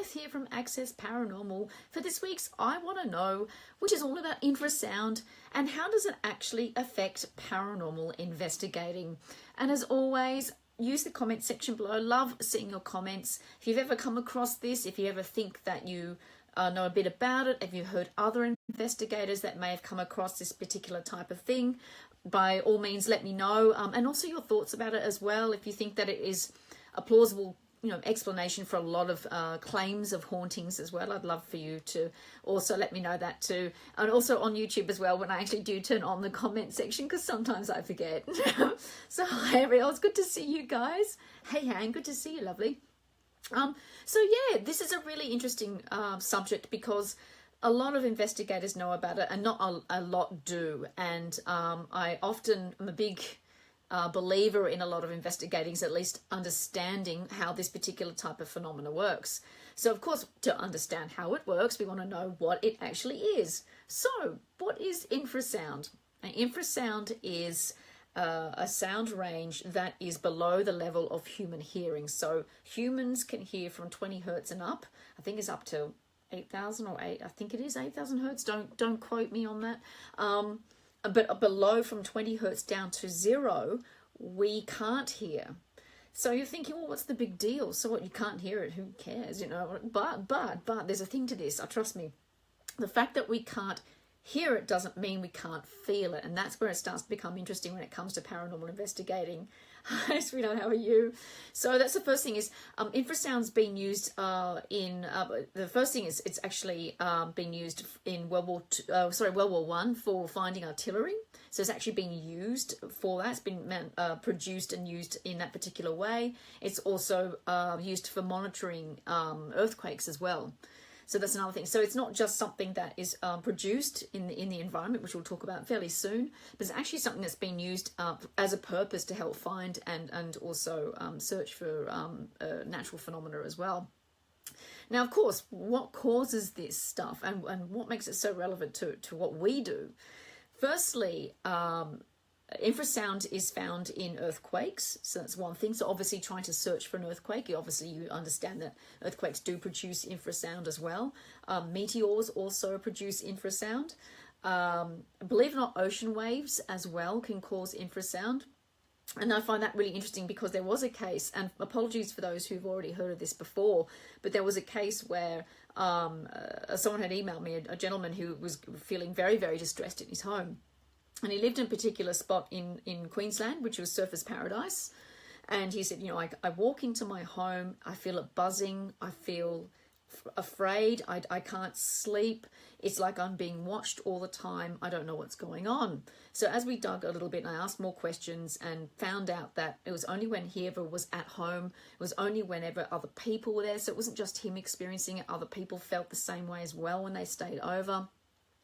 Beth here from Access Paranormal for this week's I Want to Know, which is all about infrasound and how does it actually affect paranormal investigating. And as always, use the comment section below. Love seeing your comments. If you've ever come across this, if you ever think that you know a bit about it, if you've heard other investigators that may have come across this particular type of thing, by all means let me know, and also your thoughts about it as well. If you think that it is a plausible explanation for a lot of claims of hauntings as well, I'd love for you to also let me know that too. And also on YouTube as well, when I actually do turn on the comment section, because sometimes I forget. So hi everyone, it's good to see you guys. Hey Han, good to see you, lovely. So yeah, this is a really interesting subject because a lot of investigators know about it and not a lot do. And I often am a big believer in a lot of investigating, at least understanding how this particular type of phenomena works. So of course, to understand how it works, we want to know what it actually is. So what is infrasound? Now, infrasound is a sound range that is below the level of human hearing. So humans can hear from 20 hertz and up. I think it's up to 8,000 or 8. I think it is 8,000 hertz. Don't quote me on that. But below from 20 hertz down to 0, we can't hear. So you're thinking, well, what's the big deal? So what, you can't hear it? Who cares? But there's a thing to this. Trust me. The fact that we can't hear it doesn't mean we can't feel it, and that's where it starts to become interesting when it comes to paranormal investigating. Hi sweetheart, how are you? So that's the first thing is infrasound's been used the first thing is it's actually been used in World War One for finding artillery. So it's actually been used for that. It's been produced and used in that particular way. It's also used for monitoring earthquakes as well. So that's another thing. So it's not just something that is produced in the environment, which we'll talk about fairly soon, but it's actually something that's been used as a purpose to help find and also search for natural phenomena as well. Now, of course, what causes this stuff and what makes it so relevant to what we do? Firstly, infrasound is found in earthquakes, so that's one thing. So obviously trying to search for an earthquake, obviously you understand that earthquakes do produce infrasound as well. Meteors also produce infrasound. Believe it or not, ocean waves as well can cause infrasound. And I find that really interesting because there was a case, and apologies for those who've already heard of this before, but there was a case where someone had emailed me, a gentleman who was feeling very, very distressed in his home. And he lived in a particular spot in Queensland, which was Surfers Paradise. And he said, I walk into my home, I feel it buzzing, I feel afraid, I can't sleep. It's like I'm being watched all the time. I don't know what's going on. So as we dug a little bit, and I asked more questions and found out that it was only when he ever was at home, it was only whenever other people were there. So it wasn't just him experiencing it, other people felt the same way as well when they stayed over.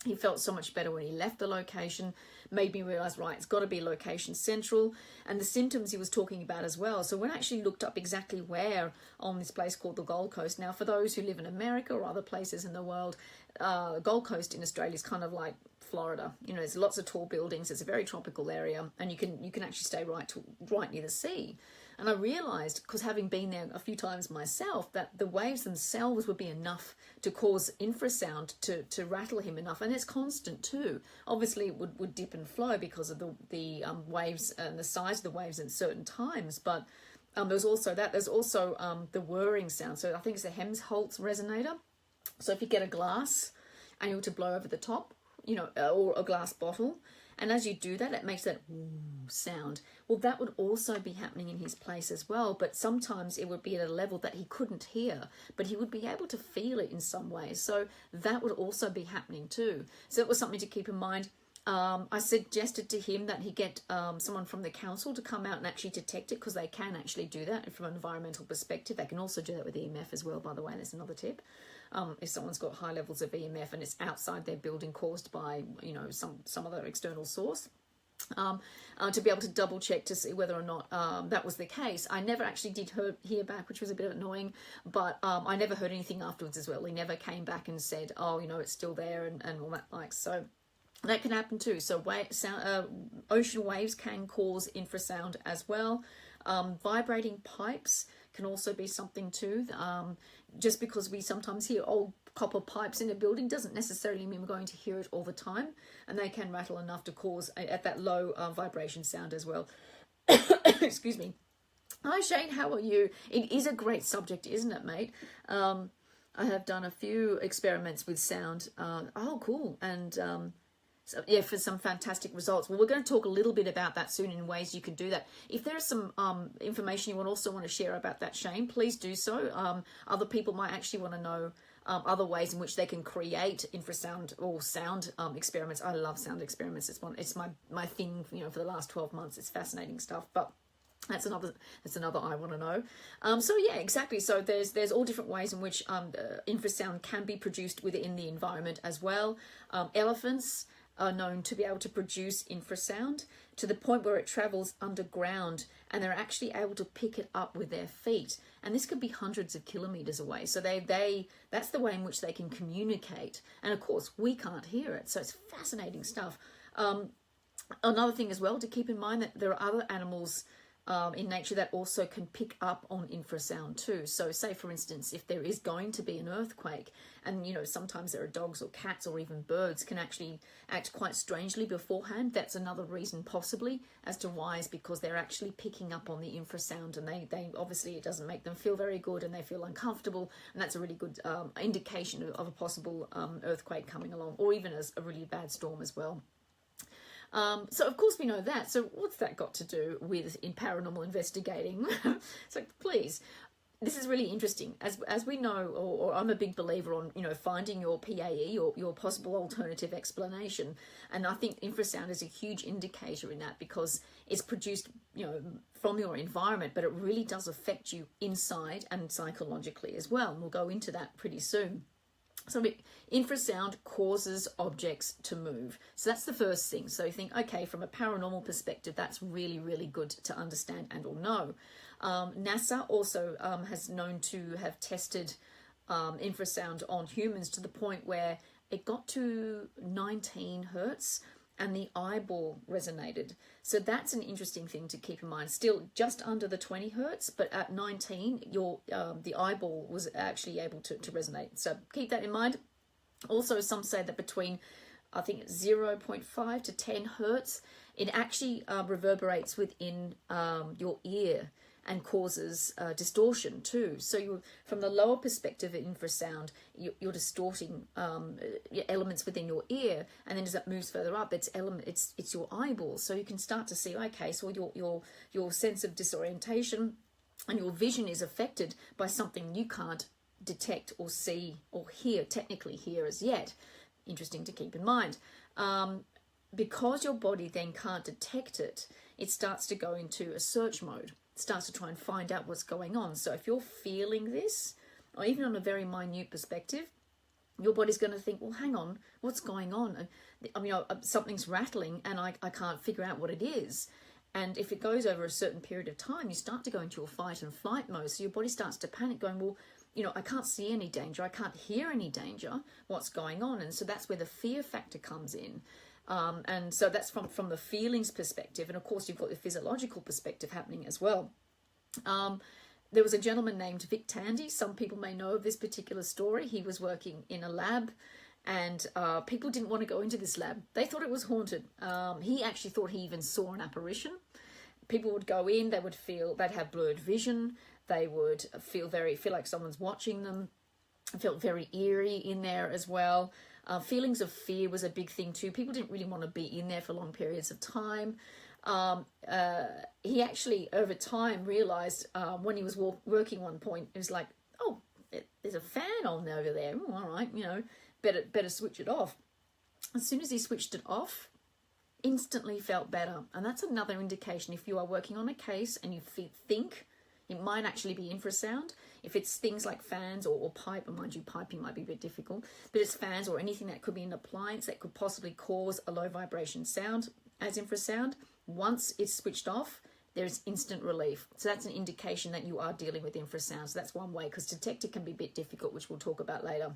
He felt so much better when he left the location, made me realize, right, it's got to be location central, and the symptoms he was talking about as well. So when I actually looked up exactly where on this place called the Gold Coast, now for those who live in America or other places in the world, Gold Coast in Australia is kind of like Florida. There's lots of tall buildings. It's a very tropical area, and you can actually stay right near the sea. And I realized, because having been there a few times myself, that the waves themselves would be enough to cause infrasound to rattle him enough. And it's constant too. Obviously, it would dip and flow because of the waves and the size of the waves at certain times. But there's also that. There's also the whirring sound. So I think it's a Helmholtz resonator. So if you get a glass and you were to blow over the top, or a glass bottle, and as you do that, it makes that sound. Well, that would also be happening in his place as well, but sometimes it would be at a level that he couldn't hear, but he would be able to feel it in some ways. So that would also be happening too. So it was something to keep in mind. I suggested to him that he get someone from the council to come out and actually detect it, because they can actually do that from an environmental perspective. They can also do that with EMF as well, by the way. That's another tip. If someone's got high levels of EMF and it's outside their building caused by, some other external source, to be able to double check to see whether or not that was the case. I never actually did hear back, which was a bit annoying, but I never heard anything afterwards as well. He never came back and said, it's still there and all that so that can happen too. So ocean waves can cause infrasound as well. Vibrating pipes can also be something too. Just because we sometimes hear old copper pipes in a building doesn't necessarily mean we're going to hear it all the time, and they can rattle enough to cause at that low vibration sound as well. Excuse me. Hi Shane, how are you? It is a great subject, isn't it, mate? I have done a few experiments with sound. Oh, cool. And so, yeah, for some fantastic results. Well, we're going to talk a little bit about that soon in ways you can do that. If there's some information you also want to share about that, Shane, please do so. Other people might actually want to know other ways in which they can create infrasound or sound experiments. I love sound experiments. It's my thing, for the last 12 months. It's fascinating stuff. But that's another I want to know. So yeah, exactly. So there's all different ways in which infrasound can be produced within the environment as well. Elephants are known to be able to produce infrasound to the point where it travels underground, and they're actually able to pick it up with their feet. And this could be hundreds of kilometers away. So that's the way in which they can communicate. And of course, we can't hear it. So it's fascinating stuff. Another thing as well to keep in mind, that there are other animals in nature that also can pick up on infrasound too. So say, for instance, if there is going to be an earthquake, and sometimes there are dogs or cats or even birds can actually act quite strangely beforehand. That's another reason possibly as to why, is because they're actually picking up on the infrasound, and they obviously, it doesn't make them feel very good and they feel uncomfortable, and that's a really good indication of a possible earthquake coming along, or even as a really bad storm as well. So of course we know that. So what's that got to do with in paranormal investigating? So please, this is really interesting. As we know, or I'm a big believer on, finding your PAE or your possible alternative explanation. And I think infrasound is a huge indicator in that, because it's produced, from your environment, but it really does affect you inside and psychologically as well. And we'll go into that pretty soon. So infrasound causes objects to move. So that's the first thing. So you think, okay, from a paranormal perspective, that's really, really good to understand and or know. NASA also has known to have tested infrasound on humans to the point where it got to 19 hertz and the eyeball resonated. So that's an interesting thing to keep in mind. Still just under the 20 hertz, but at 19, the eyeball was actually able to resonate. So keep that in mind. Also, some say that between, I think, 0.5 to 10 hertz, it actually reverberates within your ear and causes distortion too. So from the lower perspective of infrasound, you're distorting elements within your ear, and then as it moves further up, it's your eyeballs. So you can start to see, okay, so your sense of disorientation and your vision is affected by something you can't detect or see or technically hear as yet. Interesting to keep in mind. Because your body then can't detect it, it starts to go into a search mode. Starts to try and find out what's going on. So if you're feeling this, or even on a very minute perspective, your body's going to think, well, hang on, what's going on? Something's rattling and I can't figure out what it is. And if it goes over a certain period of time, you start to go into a fight and flight mode. So your body starts to panic, going, well, I can't see any danger. I can't hear any danger. What's going on? And so that's where the fear factor comes in. And so that's from the feelings perspective. And of course, you've got the physiological perspective happening as well. There was a gentleman named Vic Tandy. Some people may know of this particular story. He was working in a lab, and people didn't want to go into this lab. They thought it was haunted. He actually thought he even saw an apparition. People would go in, they'd have blurred vision. They would feel like someone's watching them. It felt very eerie in there as well. Feelings of fear was a big thing too. People didn't really want to be in there for long periods of time. He actually, over time, realized when he was working one point, it was like, oh, there's a fan on over there. Oh, all right, better switch it off. As soon as he switched it off, instantly felt better. And that's another indication. If you are working on a case and you think it might actually be infrasound. If it's things like fans or pipe, and mind you, piping might be a bit difficult, but it's fans or anything that could be an appliance that could possibly cause a low vibration sound as infrasound, once it's switched off, there's instant relief. So that's an indication that you are dealing with infrasound. So that's one way, because detector can be a bit difficult, which we'll talk about later.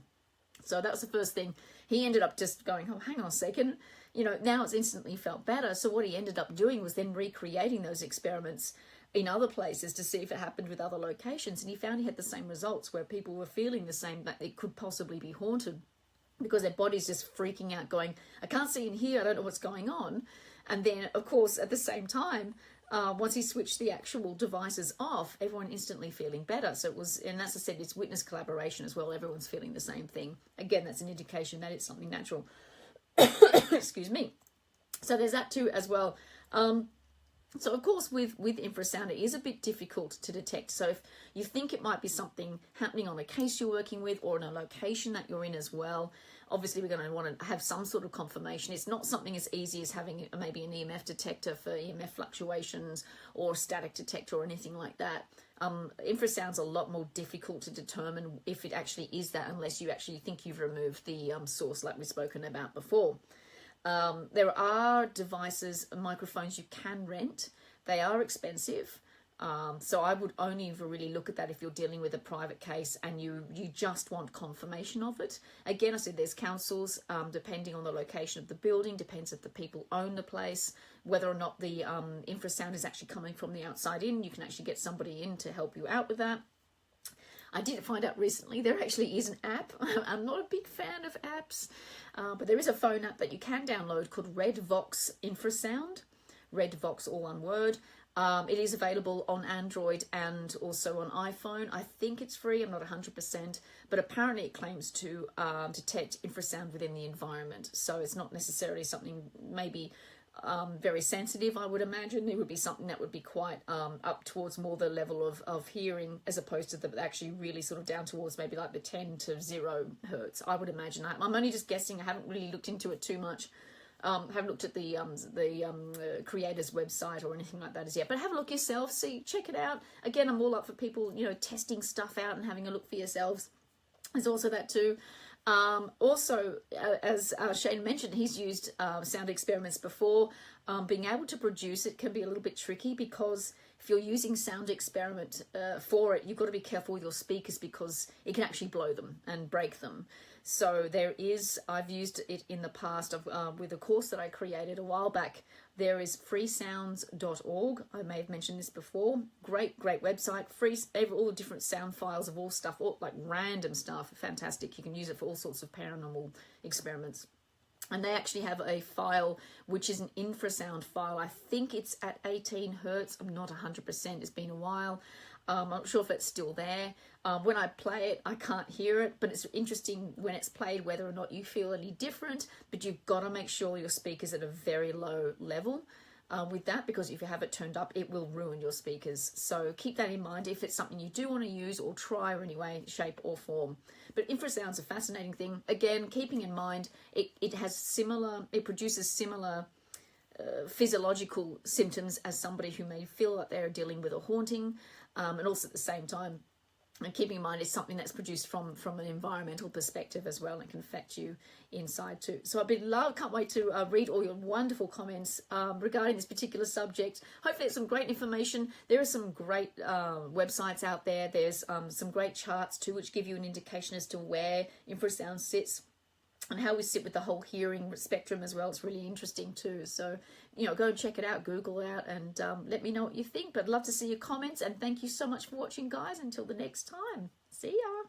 So that was the first thing. He ended up just going, oh, hang on a second. Now it's instantly felt better. So what he ended up doing was then recreating those experiments in other places to see if it happened with other locations, and he found he had the same results where people were feeling the same, that it could possibly be haunted because their body's just freaking out going, I can't see in here, I don't know what's going on. And then of course at the same time, once he switched the actual devices off, everyone instantly feeling better. So it was, and as I said, it's witness collaboration as well. Everyone's feeling the same thing. Again, that's an indication that it's something natural. Excuse me. So there's that too as well. So of course with infrasound, it is a bit difficult to detect. So if you think it might be something happening on a case you're working with or in a location that you're in as well, obviously we're going to want to have some sort of confirmation. It's not something as easy as having maybe an EMF detector for EMF fluctuations or a static detector or anything like that. Infrasound's a lot more difficult to determine if it actually is that, unless you actually think you've removed the source like we've spoken about before. There are devices, microphones you can rent. They are expensive. So I would only really look at that if you're dealing with a private case and you just want confirmation of it. Again, I said there's councils, depending on the location of the building, depends if the people own the place, whether or not the infrasound is actually coming from the outside in. You can actually get somebody in to help you out with that. I did find out recently there actually is an app. I'm not a big fan of apps, but there is a phone app that you can download called Redvox Infrasound. Redvox, all one word. It is available on Android and also on iPhone. I think it's free. I'm not 100%, but apparently it claims to detect infrasound within the environment. So it's not necessarily something maybe very sensitive, I would imagine. It would be something that would be quite up towards more the level of hearing, as opposed to the actually really sort of down towards maybe like the 10 to 0 hertz. I would imagine. I'm only just guessing. I haven't really looked into it too much. Haven't looked at the creator's website or anything like that as yet. But have a look yourself. See, check it out. Again, I'm all up for people, testing stuff out and having a look for yourselves. There's also that too. As Shane mentioned, he's used sound experiments before. Being able to produce it can be a little bit tricky, because if you're using sound experiment for it, you've got to be careful with your speakers, because it can actually blow them and break them. So I've used it in the past with a course that I created a while back. There is freesounds.org. I may have mentioned this before. Great website. Free, all the different sound files of all stuff, all like random stuff. Fantastic. You can use it for all sorts of paranormal experiments. And they actually have a file which is an infrasound file. I think it's at 18 hertz. I'm not 100%. It's been a while. I'm not sure if it's still there. When I play it, I can't hear it, but it's interesting when it's played whether or not you feel any different. But you've got to make sure your speaker's at a very low level with that, because if you have it turned up, it will ruin your speakers. So keep that in mind if it's something you do want to use or try in any way, shape or form. But infrasound's a fascinating thing. Again, keeping in mind it produces similar physiological symptoms as somebody who may feel that they're dealing with a haunting, and also at the same time, and keeping in mind, it's something that's produced from an environmental perspective as well, and can affect you inside too. So can't wait to read all your wonderful comments regarding this particular subject. Hopefully it's some great information. There are some great websites out there. There's some great charts too, which give you an indication as to where infrasound sits and how we sit with the whole hearing spectrum as well. It's really interesting too. So, go and check it out, Google it out, and let me know what you think. But I'd love to see your comments, and thank you so much for watching, guys. Until the next time. See ya.